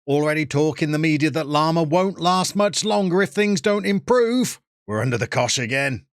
Already talk in the media that Llama won't last much longer if things don't improve. We're under the cosh again.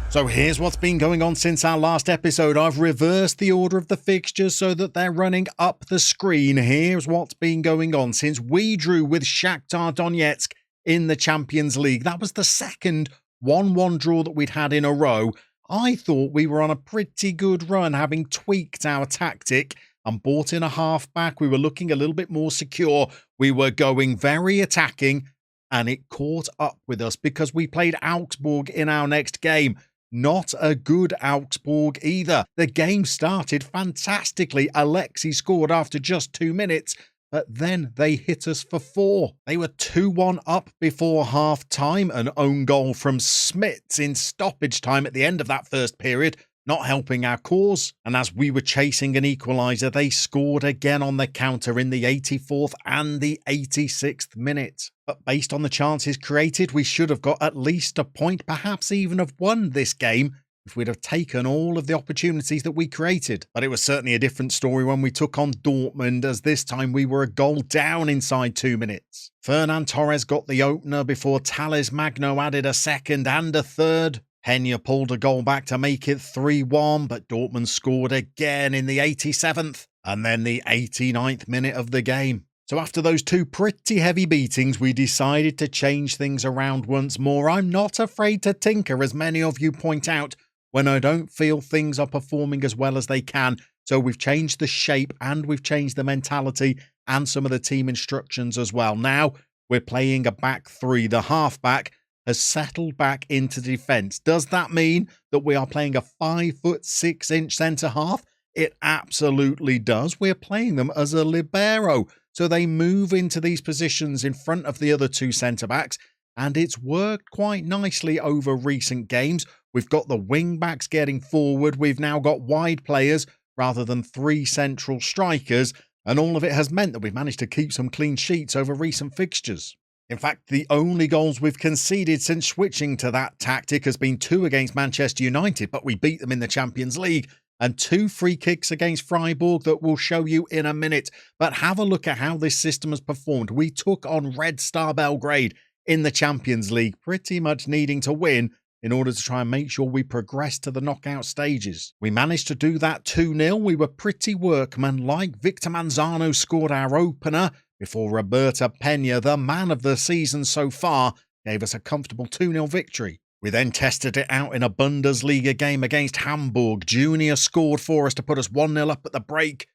So here's what's been going on since our last episode. I've reversed the order of the fixtures so that they're running up the screen. Here's what's been going on since we drew with Shakhtar Donetsk in the Champions League. That was the second 1-1 draw that we'd had in a row. I thought we were on a pretty good run, having tweaked our tactic and brought in a half-back. We were looking a little bit more secure. We were going very attacking, and it caught up with us because we played Augsburg in our next game. Not a good Augsburg either. The game started fantastically. Alexi scored after just 2 minutes, but then they hit us for 4. They were 2-1 up before half-time. An own goal from Smits in stoppage time at the end of that first period, not helping our cause. And as we were chasing an equaliser, they scored again on the counter in the 84th and the 86th minute. But based on the chances created, we should have got at least a point, perhaps even have won this game if we'd have taken all of the opportunities that we created. But it was certainly a different story when we took on Dortmund, as this time we were a goal down inside 2 minutes. Fernan Torres got the opener before Thales Magno added a second and a third. Peña pulled a goal back to make it 3-1, but Dortmund scored again in the 87th and then the 89th minute of the game. So after those 2 pretty heavy beatings, we decided to change things around once more. I'm not afraid to tinker, as many of you point out, when I don't feel things are performing as well as they can. So we've changed the shape and we've changed the mentality and some of the team instructions as well. Now we're playing a back 3. The halfback has settled back into defence. Does that mean that we are playing a 5'6" centre half? It absolutely does. We're playing them as a libero. So they move into these positions in front of the other 2 centre-backs, and it's worked quite nicely over recent games. We've got the wing-backs getting forward. We've now got wide players rather than 3 central strikers, and all of it has meant that we've managed to keep some clean sheets over recent fixtures. In fact, the only goals we've conceded since switching to that tactic has been 2 against Manchester United, but we beat them in the Champions League, and 2 free kicks against Freiburg that we'll show you in a minute. But have a look at how this system has performed. We took on Red Star Belgrade in the Champions League, pretty much needing to win in order to try and make sure we progress to the knockout stages. We managed to do that 2-0. We were pretty workmanlike. Victor Manzano scored our opener before Roberto Peña, the man of the season so far, gave us a comfortable 2-0 victory. We then tested it out in a Bundesliga game against Hamburg. Junior scored for us to put us 1-0 up at the break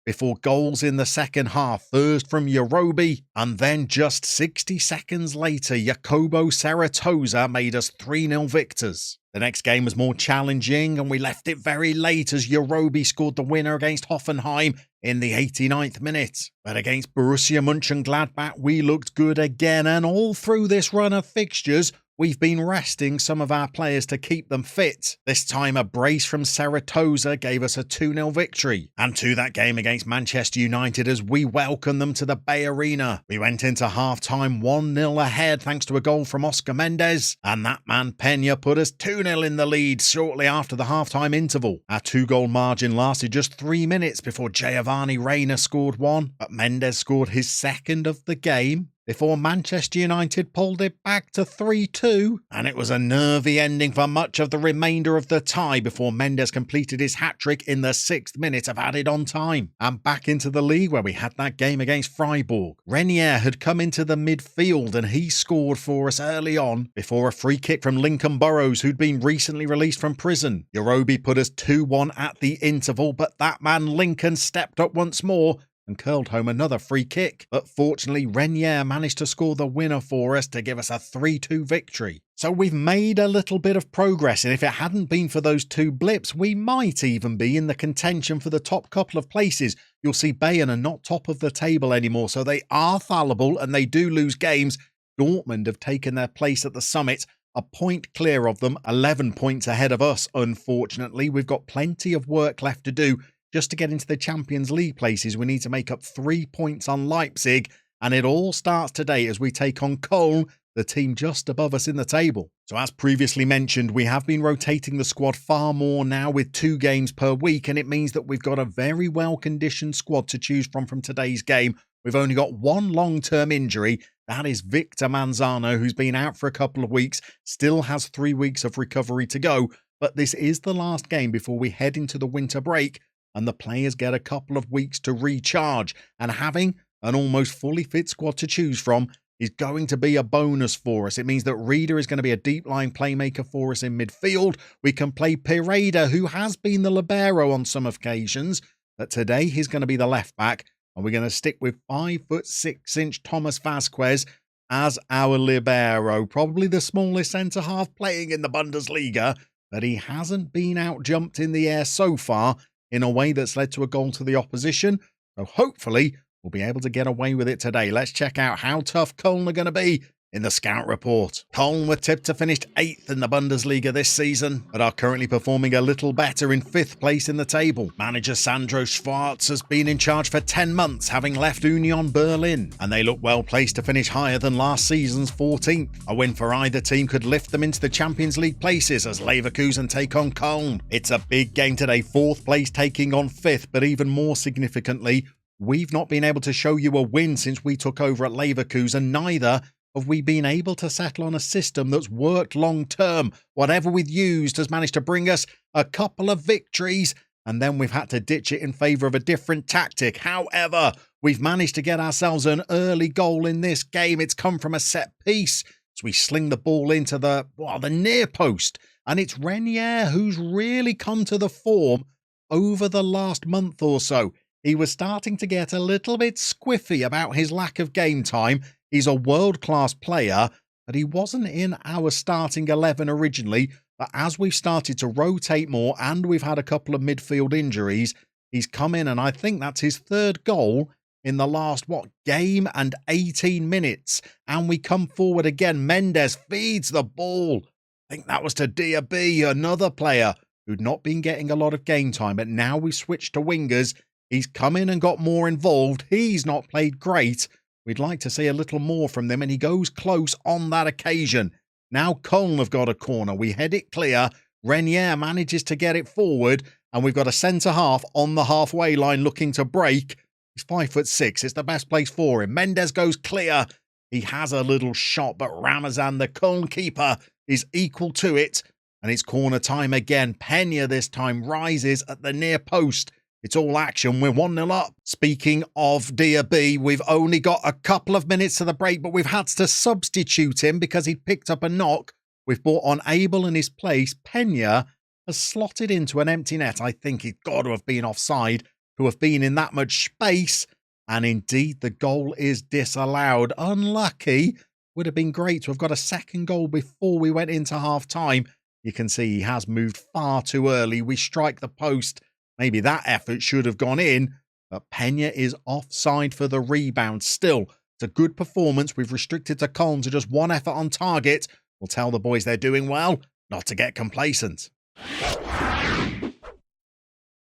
before goals in the second half, first from Yarobi, and then just 60 seconds later, Jacobo Ceratosa made us 3-0 victors. The next game was more challenging, and we left it very late as Yarobi scored the winner against Hoffenheim in the 89th minute. But against Borussia Mönchengladbach, we looked good again, and all through this run of fixtures, we've been resting some of our players to keep them fit. This time a brace from Ceratosa gave us a 2-0 victory. And to that game against Manchester United as we welcome them to the Bay Arena. We went into half-time 1-0 ahead thanks to a goal from Oscar Mendes. And that man Peña put us 2-0 in the lead shortly after the half-time interval. Our 2-goal margin lasted just 3 minutes before Giovanni Reina scored 1. But Mendes scored his second of the game before Manchester United pulled it back to 3-2, and it was a nervy ending for much of the remainder of the tie before Mendes completed his hat-trick in the 6th minute of added-on time. And back into the league where we had that game against Freiburg. Renier had come into the midfield and he scored for us early on before a free kick from Lincoln Burrows, who'd been recently released from prison. Yarobi put us 2-1 at the interval, but that man Lincoln stepped up once more and curled home another free kick. But fortunately, Renier managed to score the winner for us to give us a 3-2 victory. So we've made a little bit of progress, and if it hadn't been for those 2 blips, we might even be in the contention for the top couple of places. You'll see Bayern are not top of the table anymore, so they are fallible and they do lose games. Dortmund have taken their place at the summit, a point clear of them, 11 points ahead of us, unfortunately. We've got plenty of work left to do. Just to get into the Champions League places, we need to make up 3 points on Leipzig, and it all starts today as we take on Köln the team just above us in the table. So as previously mentioned, we have been rotating the squad far more now with 2 games per week, and it means that we've got a very well-conditioned squad to choose from today's game. We've only got one long-term injury. That is Victor Manzano, who's been out for a couple of weeks, still has 3 weeks of recovery to go. But this is the last game before we head into the winter break, and the players get a couple of weeks to recharge. And having an almost fully fit squad to choose from is going to be a bonus for us. It means that Reader is going to be a deep-lying playmaker for us in midfield. We can play Pereira, who has been the libero on some occasions, but today he's going to be the left-back, and we're going to stick with 5'6" Thomas Vasquez as our libero. Probably the smallest centre-half playing in the Bundesliga, but he hasn't been out-jumped in the air so far in a way that's led to a goal to the opposition. So hopefully we'll be able to get away with it today. Let's check out how tough Köln are going to be in the scout report. Köln were tipped to finish 8th in the Bundesliga this season, but are currently performing a little better in 5th place in the table. Manager Sandro Schwarz has been in charge for 10 months, having left Union Berlin, and they look well placed to finish higher than last season's 14th. A win for either team could lift them into the Champions League places as Leverkusen take on Köln. It's a big game today, 4th place taking on 5th, but even more significantly, we've not been able to show you a win since we took over at Leverkusen. Neither have we been able to settle on a system that's worked long term. Whatever we've used has managed to bring us a couple of victories, and then we've had to ditch it in favour of a different tactic. However, we've managed to get ourselves an early goal in this game. It's come from a set piece. So we sling the ball into the near post, and it's Renier who's really come to the form over the last month or so. He was starting to get a little bit squiffy about his lack of game time. He's a world-class player, but he wasn't in our starting 11 originally. But as we've started to rotate more and we've had a couple of midfield injuries, he's come in, and I think that's his 3rd goal in the last, game and 18 minutes. And we come forward again. Mendes feeds the ball. I think that was to Diaby, another player who'd not been getting a lot of game time, but now we've switched to wingers. He's come in and got more involved. He's not played great. We'd like to see a little more from them, and he goes close on that occasion. Now Köln have got a corner. We head it clear. Renier manages to get it forward, and we've got a centre-half on the halfway line looking to break. He's 5'6". It's the best place for him. Mendes goes clear. He has a little shot, but Ramazan, the Köln keeper, is equal to it, and it's corner time again. Peña this time rises at the near post. It's all action. We're 1-0 up. Speaking of Diaby, we've only got a couple of minutes to the break, but we've had to substitute him because he picked up a knock. We've brought on Abel in his place. Peña has slotted into an empty net. I think he's got to have been offside to have been in that much space. And indeed, the goal is disallowed. Unlucky. Would have been great to have got a second goal before we went into half-time. You can see he has moved far too early. We strike the post. Maybe that effort should have gone in, but Peña is offside for the rebound. Still, it's a good performance. We've restricted to Köln to just 1 effort on target. We'll tell the boys they're doing well, not to get complacent.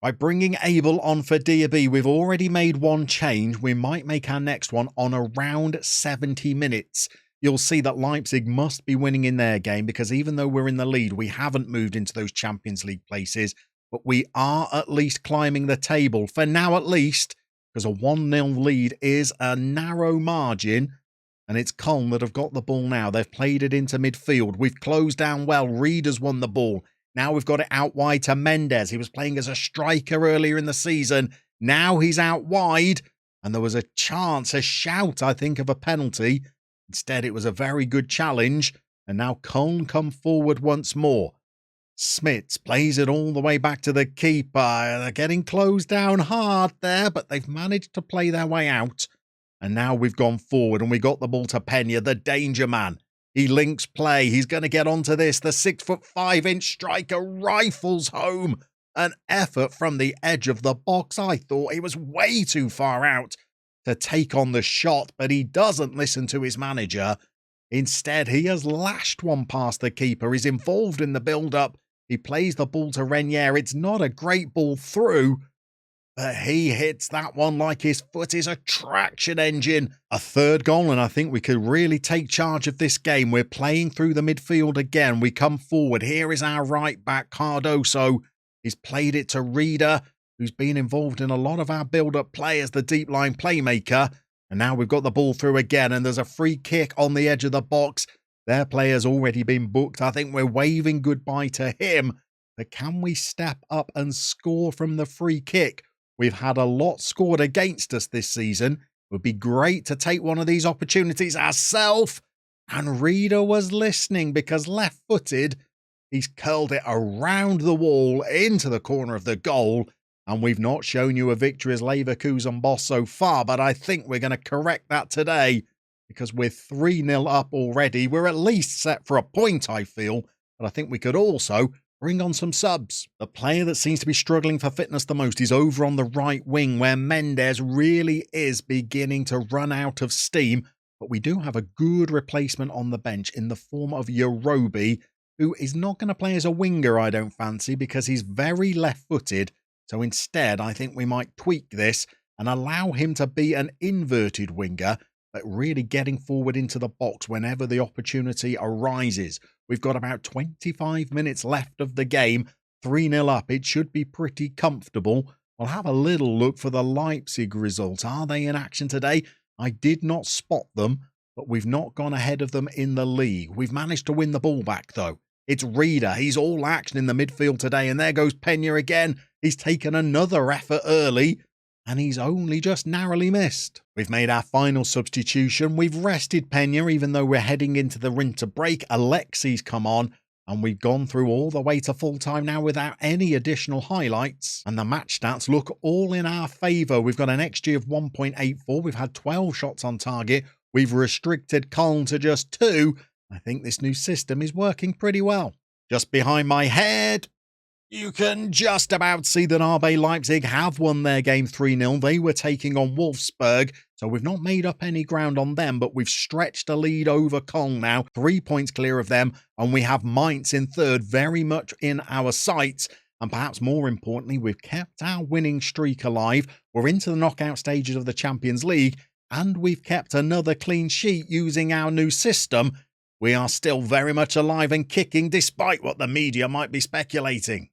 By bringing Abel on for Diaby, we've already made 1 change. We might make our next one on around 70 minutes. You'll see that Leipzig must be winning in their game because even though we're in the lead, we haven't moved into those Champions League places. But we are at least climbing the table, for now at least, because a 1-0 lead is a narrow margin, and it's Köln that have got the ball now. They've played it into midfield. We've closed down well. Reeder's won the ball. Now we've got it out wide to Mendes. He was playing as a striker earlier in the season. Now he's out wide, and there was a chance, a shout, I think, of a penalty. Instead, it was a very good challenge, and now Köln come forward once more. Smits plays it all the way back to the keeper. They're getting closed down hard there, but they've managed to play their way out. And now we've gone forward and we got the ball to Peña, the danger man. He links play. He's going to get onto this. The 6'5" striker rifles home an effort from the edge of the box. I thought he was way too far out to take on the shot, but he doesn't listen to his manager. Instead, he has lashed one past the keeper. He's involved in the build-up. He plays the ball to Renier. It's not a great ball through, but he hits that one like his foot is a traction engine. A third goal, and I think we could really take charge of this game. We're playing through the midfield again. We come forward. Here is our right back, Cardoso. He's played it to Reader, who's been involved in a lot of our build-up play as the deep line playmaker. And now we've got the ball through again, and there's a free kick on the edge of the box. Their player's already been booked. I think we're waving goodbye to him. But can we step up and score from the free kick? We've had a lot scored against us this season. It would be great to take one of these opportunities ourselves. And Reader was listening because left-footed, he's curled it around the wall into the corner of the goal. And we've not shown you a victory as Leverkusen boss so far, but I think we're going to correct that today because we're 3-0 up already. We're at least set for a point, I feel, but I think we could also bring on some subs. The player that seems to be struggling for fitness the most is over on the right wing, where Mendes really is beginning to run out of steam. But we do have a good replacement on the bench in the form of Yorobi, who is not going to play as a winger, I don't fancy, because he's very left-footed. So instead, I think we might tweak this and allow him to be an inverted winger, but really getting forward into the box whenever the opportunity arises. We've got about 25 minutes left of the game, 3-0 up. It should be pretty comfortable. I'll have a little look for the Leipzig result. Are they in action today? I did not spot them, but we've not gone ahead of them in the league. We've managed to win the ball back, though. It's Reader. He's all action in the midfield today, and there goes Pena again. He's taken another effort early, and he's only just narrowly missed. We've made our final substitution. We've rested Pena, even though we're heading into the winter break. Alexi's come on, and we've gone through all the way to full-time now without any additional highlights. And the match stats look all in our favour. We've got an XG of 1.84. We've had 12 shots on target. We've restricted Köln to just 2. I think this new system is working pretty well. Just behind my head, you can just about see that RB Leipzig have won their game 3-0. They were taking on VAUGSBURG, so we've not made up any ground on them, but we've stretched a lead over Köln now, 3 points clear of them, and we have Mainz in third, very much in our sights. And perhaps more importantly, we've kept our winning streak alive. We're into the knockout stages of the Champions League, and we've kept another clean sheet using our new system. We are still very much alive and kicking despite what the media might be speculating.